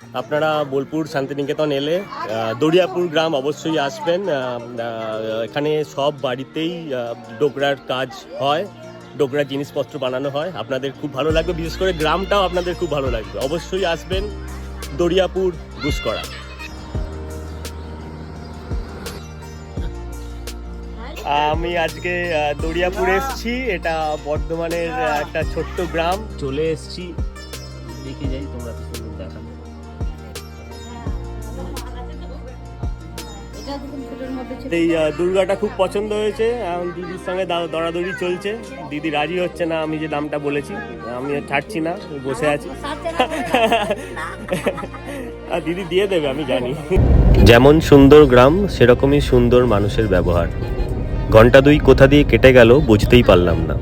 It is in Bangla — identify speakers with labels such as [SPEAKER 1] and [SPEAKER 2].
[SPEAKER 1] আপনারা বোলপুর শান্তিনিকেতন এলে দরিয়াপুর গ্রাম অবশ্যই আসবেন। এখানে সব বাড়িতেই ডোকরার কাজ হয়, ডোকরার জিনিসপত্র বানানো হয়। আপনাদের খুব ভালো লাগবে, বিশেষ করে গ্রামটাও আপনাদের খুব ভালো লাগবে। অবশ্যই আসবেন দরিয়াপুর গুসকরা। আমি আজকে দরিয়াপুর এসেছি, এটা বর্ধমানের একটা ছোট্ট গ্রাম। চলে এসেছি, দেখে যাই তোমরা তো সুন্দর দেখাবে। এই দুর্গাটা খুব পছন্দ হয়েছে, এখন দিদির সঙ্গে দরাদরি চলছে। দিদি রাজি হচ্ছে না আমি যে দামটা বলেছি, আমি ছাড়ছি না, বসে আছি। আর দিদি দিয়ে দেবে আমি জানি। যেমন সুন্দর গ্রাম সেরকমই সুন্দর মানুষের ব্যবহার। ঘন্টা দুই কোথা দিয়ে কেটে গেল বুঝতেই পারলাম না।